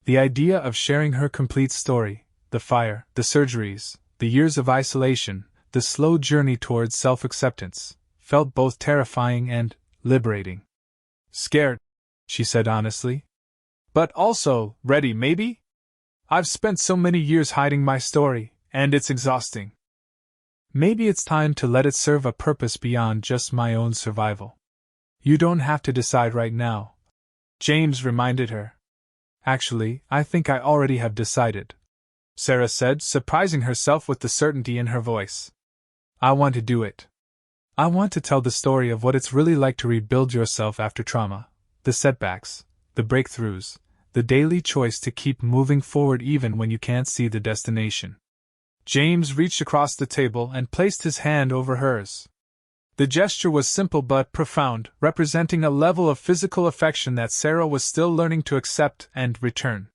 The idea of sharing her complete story, the fire, the surgeries, the years of isolation, the slow journey towards self-acceptance, felt both terrifying and liberating. Scared, she said honestly. But also, ready maybe? I've spent so many years hiding my story, and it's exhausting. Maybe it's time to let it serve a purpose beyond just my own survival. You don't have to decide right now, James reminded her. Actually, I think I already have decided, Sarah said, surprising herself with the certainty in her voice. I want to do it. I want to tell the story of what it's really like to rebuild yourself after trauma, the setbacks, the breakthroughs, the daily choice to keep moving forward even when you can't see the destination. James reached across the table and placed his hand over hers. The gesture was simple but profound, representing a level of physical affection that Sarah was still learning to accept and return.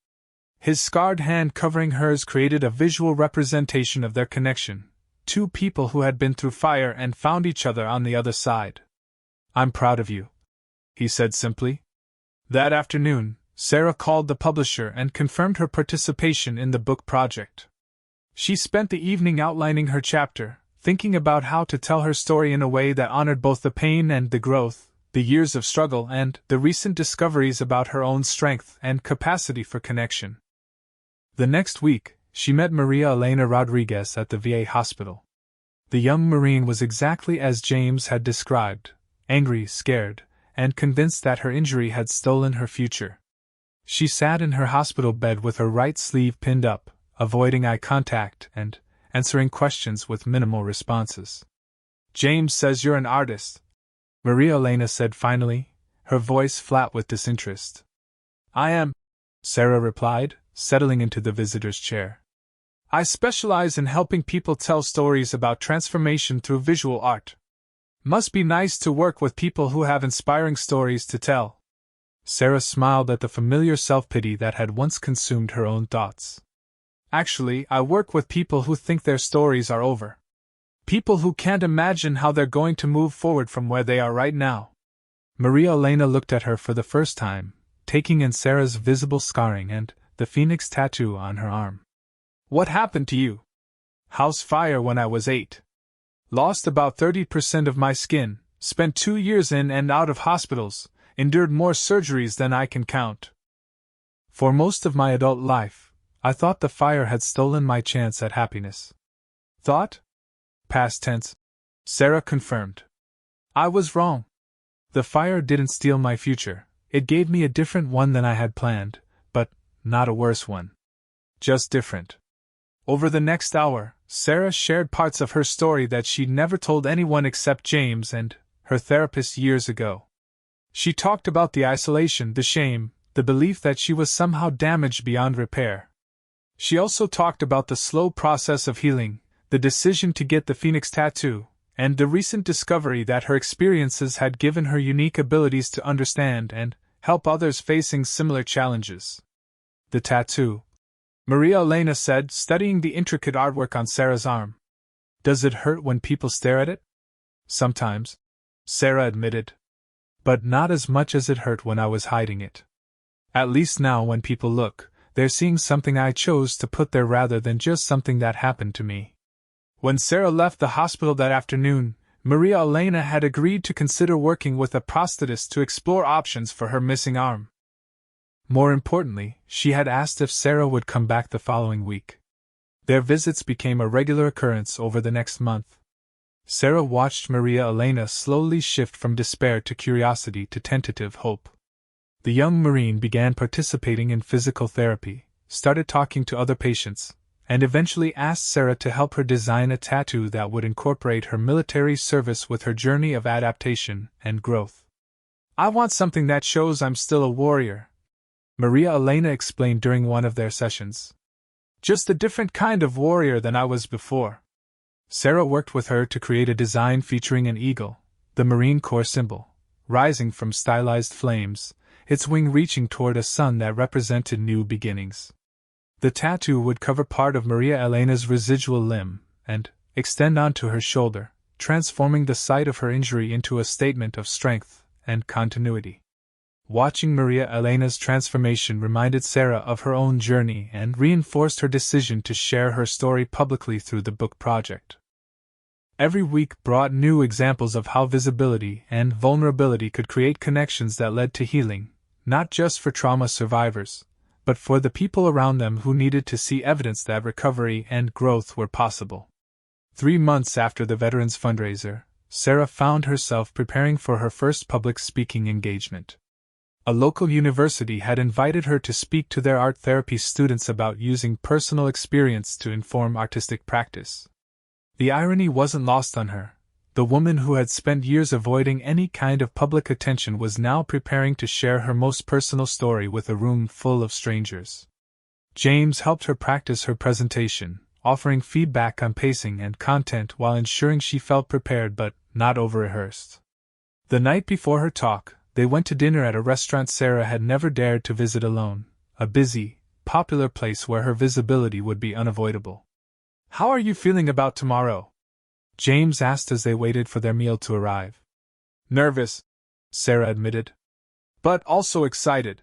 His scarred hand covering hers created a visual representation of their connection, two people who had been through fire and found each other on the other side. I'm proud of you, he said simply. That afternoon, Sarah called the publisher and confirmed her participation in the book project. She spent the evening outlining her chapter, thinking about how to tell her story in a way that honored both the pain and the growth, the years of struggle and the recent discoveries about her own strength and capacity for connection. The next week, she met Maria Elena Rodriguez at the VA hospital. The young Marine was exactly as James had described, angry, scared, and convinced that her injury had stolen her future. She sat in her hospital bed with her right sleeve pinned up, avoiding eye contact and answering questions with minimal responses. James says you're an artist, Maria Elena said finally, her voice flat with disinterest. I am, Sarah replied, settling into the visitor's chair. I specialize in helping people tell stories about transformation through visual art. Must be nice to work with people who have inspiring stories to tell. Sarah smiled at the familiar self-pity that had once consumed her own thoughts. Actually, I work with people who think their stories are over. People who can't imagine how they're going to move forward from where they are right now. Maria Elena looked at her for the first time, taking in Sarah's visible scarring and the phoenix tattoo on her arm. What happened to you? House fire when I was 8. Lost about 30% of my skin, spent 2 years in and out of hospitals, endured more surgeries than I can count. For most of my adult life, I thought the fire had stolen my chance at happiness. Thought? Past tense. Sarah confirmed. I was wrong. The fire didn't steal my future, it gave me a different one than I had planned, but not a worse one. Just different. Over the next hour, Sarah shared parts of her story that she'd never told anyone except James and her therapist years ago. She talked about the isolation, the shame, the belief that she was somehow damaged beyond repair. She also talked about the slow process of healing, the decision to get the phoenix tattoo, and the recent discovery that her experiences had given her unique abilities to understand and help others facing similar challenges. The tattoo, Maria Elena said, studying the intricate artwork on Sarah's arm. Does it hurt when people stare at it? Sometimes, Sarah admitted. But not as much as it hurt when I was hiding it. At least now when people look, they're seeing something I chose to put there rather than just something that happened to me. When Sarah left the hospital that afternoon, Maria Elena had agreed to consider working with a prosthetist to explore options for her missing arm. More importantly, she had asked if Sarah would come back the following week. Their visits became a regular occurrence over the next month. Sarah watched Maria Elena slowly shift from despair to curiosity to tentative hope. The young Marine began participating in physical therapy, started talking to other patients, and eventually asked Sarah to help her design a tattoo that would incorporate her military service with her journey of adaptation and growth. I want something that shows I'm still a warrior, Maria Elena explained during one of their sessions. Just a different kind of warrior than I was before. Sarah worked with her to create a design featuring an eagle, the Marine Corps symbol, rising from stylized flames, its wing reaching toward a sun that represented new beginnings. The tattoo would cover part of Maria Elena's residual limb and extend onto her shoulder, transforming the site of her injury into a statement of strength and continuity. Watching Maria Elena's transformation reminded Sarah of her own journey and reinforced her decision to share her story publicly through the book project. Every week brought new examples of how visibility and vulnerability could create connections that led to healing, not just for trauma survivors, but for the people around them who needed to see evidence that recovery and growth were possible. 3 months after the Veterans Fundraiser, Sarah found herself preparing for her first public speaking engagement. A local university had invited her to speak to their art therapy students about using personal experience to inform artistic practice. The irony wasn't lost on her. The woman who had spent years avoiding any kind of public attention was now preparing to share her most personal story with a room full of strangers. James helped her practice her presentation, offering feedback on pacing and content while ensuring she felt prepared but not over-rehearsed. The night before her talk, they went to dinner at a restaurant Sarah had never dared to visit alone, a busy, popular place where her visibility would be unavoidable. "How are you feeling about tomorrow?" James asked as they waited for their meal to arrive. "Nervous," Sarah admitted. "But also excited.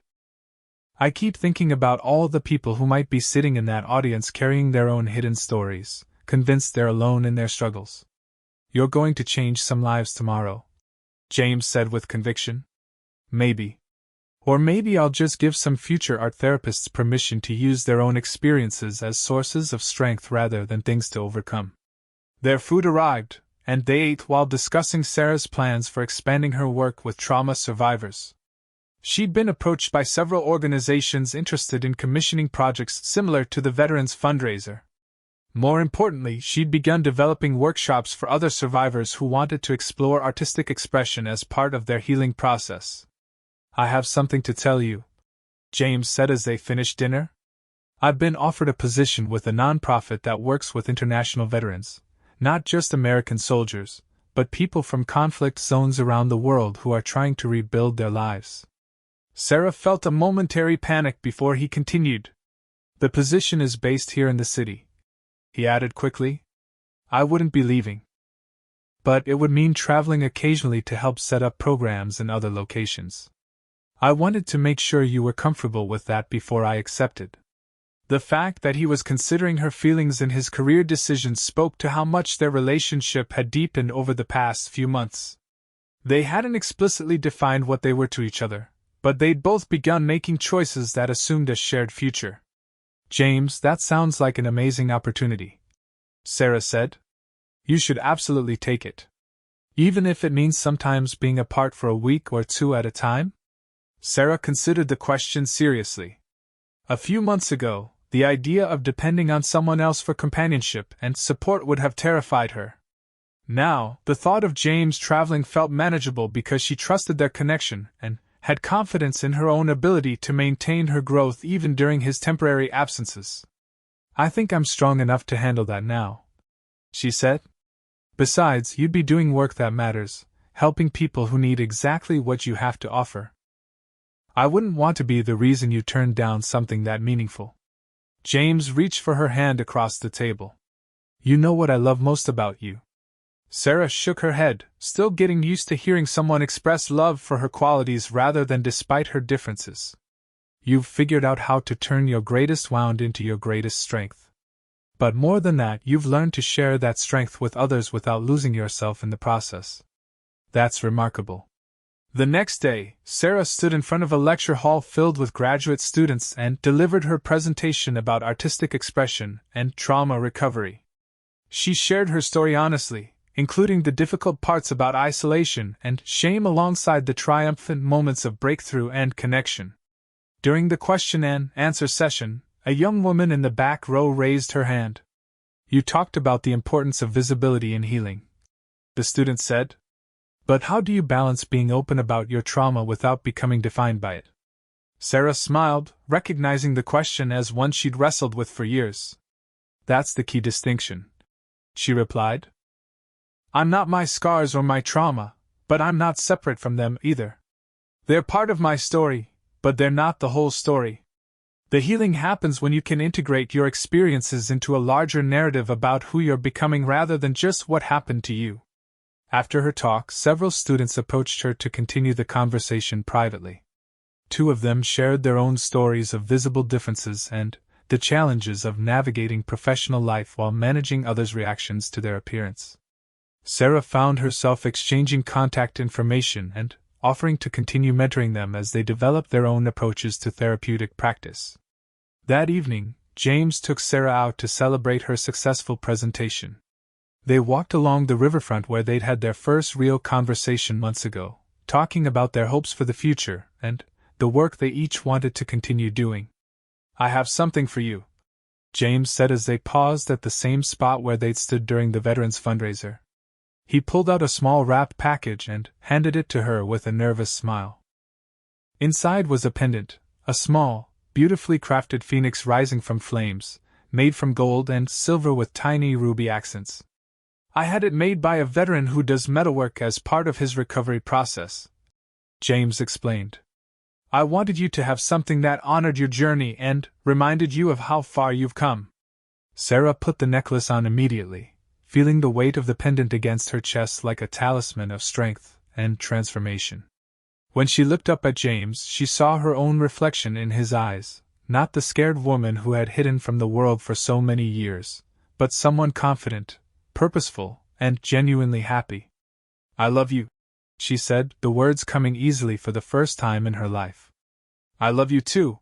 I keep thinking about all the people who might be sitting in that audience carrying their own hidden stories, convinced they're alone in their struggles." "You're going to change some lives tomorrow," James said with conviction. "Maybe. Or maybe I'll just give some future art therapists permission to use their own experiences as sources of strength rather than things to overcome." Their food arrived, and they ate while discussing Sarah's plans for expanding her work with trauma survivors. She'd been approached by several organizations interested in commissioning projects similar to the Veterans Fundraiser. More importantly, she'd begun developing workshops for other survivors who wanted to explore artistic expression as part of their healing process. "I have something to tell you," James said as they finished dinner. "I've been offered a position with a nonprofit that works with international veterans. Not just American soldiers, but people from conflict zones around the world who are trying to rebuild their lives." Sarah felt a momentary panic before he continued. "The position is based here in the city," he added quickly. "I wouldn't be leaving. But it would mean traveling occasionally to help set up programs in other locations. I wanted to make sure you were comfortable with that before I accepted." The fact that he was considering her feelings in his career decisions spoke to how much their relationship had deepened over the past few months. They hadn't explicitly defined what they were to each other, but they'd both begun making choices that assumed a shared future. "James, that sounds like an amazing opportunity," Sarah said. "You should absolutely take it. Even if it means sometimes being apart for a week or two at a time?" Sarah considered the question seriously. A few months ago, the idea of depending on someone else for companionship and support would have terrified her. Now, the thought of James traveling felt manageable because she trusted their connection and had confidence in her own ability to maintain her growth even during his temporary absences. "I think I'm strong enough to handle that now," she said. "Besides, you'd be doing work that matters, helping people who need exactly what you have to offer. I wouldn't want to be the reason you turned down something that meaningful." James reached for her hand across the table. "You know what I love most about you." Sarah shook her head, still getting used to hearing someone express love for her qualities rather than despite her differences. "You've figured out how to turn your greatest wound into your greatest strength. But more than that, you've learned to share that strength with others without losing yourself in the process. That's remarkable." The next day, Sarah stood in front of a lecture hall filled with graduate students and delivered her presentation about artistic expression and trauma recovery. She shared her story honestly, including the difficult parts about isolation and shame alongside the triumphant moments of breakthrough and connection. During the question and answer session, a young woman in the back row raised her hand. "You talked about the importance of visibility in healing," the student said. "But how do you balance being open about your trauma without becoming defined by it?" Sarah smiled, recognizing the question as one she'd wrestled with for years. "That's the key distinction," she replied. "I'm not my scars or my trauma, but I'm not separate from them either. They're part of my story, but they're not the whole story. The healing happens when you can integrate your experiences into a larger narrative about who you're becoming rather than just what happened to you." After her talk, several students approached her to continue the conversation privately. 2 of them shared their own stories of visible differences and the challenges of navigating professional life while managing others' reactions to their appearance. Sarah found herself exchanging contact information and offering to continue mentoring them as they developed their own approaches to therapeutic practice. That evening, James took Sarah out to celebrate her successful presentation. They walked along the riverfront where they'd had their first real conversation months ago, talking about their hopes for the future and the work they each wanted to continue doing. "I have something for you," James said as they paused at the same spot where they'd stood during the Veterans fundraiser. He pulled out a small wrapped package and handed it to her with a nervous smile. Inside was a pendant, a small, beautifully crafted phoenix rising from flames, made from gold and silver with tiny ruby accents. "I had it made by a veteran who does metalwork as part of his recovery process," James explained. "I wanted you to have something that honored your journey and reminded you of how far you've come." Sarah put the necklace on immediately, feeling the weight of the pendant against her chest like a talisman of strength and transformation. When she looked up at James, she saw her own reflection in his eyes, not the scared woman who had hidden from the world for so many years, but someone confident, purposeful, and genuinely happy. "I love you," she said, the words coming easily for the first time in her life. "I love you too,"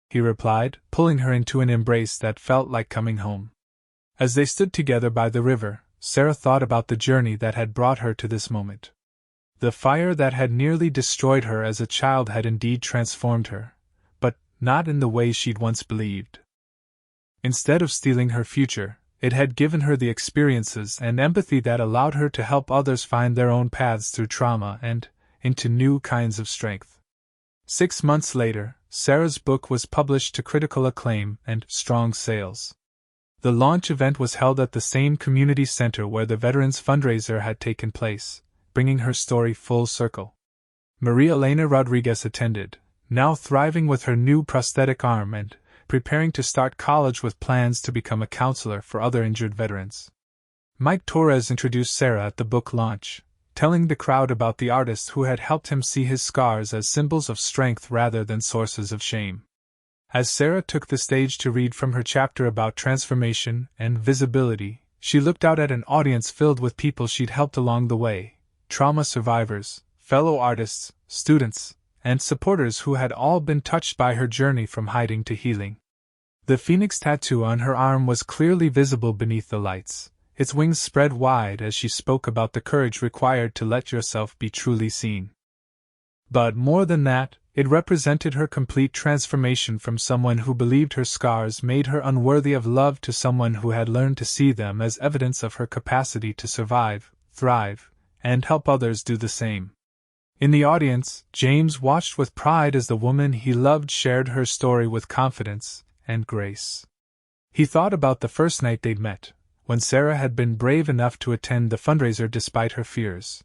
he replied, pulling her into an embrace that felt like coming home. As they stood together by the river, Sarah thought about the journey that had brought her to this moment. The fire that had nearly destroyed her as a child had indeed transformed her, but not in the way she'd once believed. Instead of stealing her future, it had given her the experiences and empathy that allowed her to help others find their own paths through trauma and into new kinds of strength. 6 months later, Sarah's book was published to critical acclaim and strong sales. The launch event was held at the same community center where the Veterans fundraiser had taken place, bringing her story full circle. Maria Elena Rodriguez attended, now thriving with her new prosthetic arm and preparing to start college with plans to become a counselor for other injured veterans. Mike Torres introduced Sarah at the book launch, telling the crowd about the artist who had helped him see his scars as symbols of strength rather than sources of shame. As Sarah took the stage to read from her chapter about transformation and visibility, she looked out at an audience filled with people she'd helped along the way, trauma survivors, fellow artists, students, and supporters who had all been touched by her journey from hiding to healing. The phoenix tattoo on her arm was clearly visible beneath the lights, its wings spread wide as she spoke about the courage required to let yourself be truly seen. But more than that, it represented her complete transformation from someone who believed her scars made her unworthy of love to someone who had learned to see them as evidence of her capacity to survive, thrive, and help others do the same. In the audience, James watched with pride as the woman he loved shared her story with confidence and grace. He thought about the first night they'd met, when Sarah had been brave enough to attend the fundraiser despite her fears.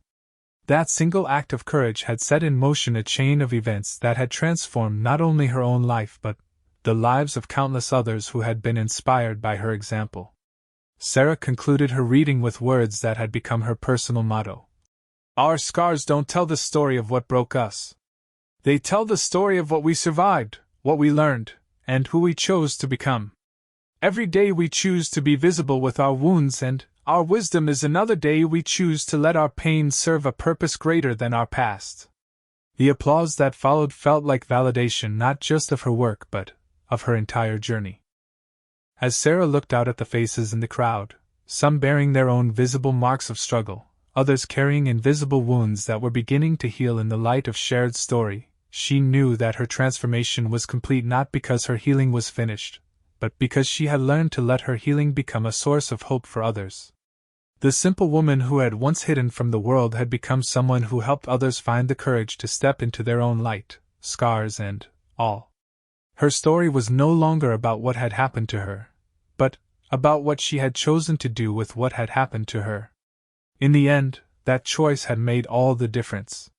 That single act of courage had set in motion a chain of events that had transformed not only her own life but the lives of countless others who had been inspired by her example. Sarah concluded her reading with words that had become her personal motto. "Our scars don't tell the story of what broke us. They tell the story of what we survived, what we learned, and who we chose to become. Every day we choose to be visible with our wounds, and our wisdom is another day we choose to let our pain serve a purpose greater than our past." The applause that followed felt like validation not just of her work but of her entire journey. As Sarah looked out at the faces in the crowd, some bearing their own visible marks of struggle, others carrying invisible wounds that were beginning to heal in the light of shared story, she knew that her transformation was complete not because her healing was finished, but because she had learned to let her healing become a source of hope for others. The simple woman who had once hidden from the world had become someone who helped others find the courage to step into their own light, scars and all. Her story was no longer about what had happened to her, but about what she had chosen to do with what had happened to her. In the end, that choice had made all the difference.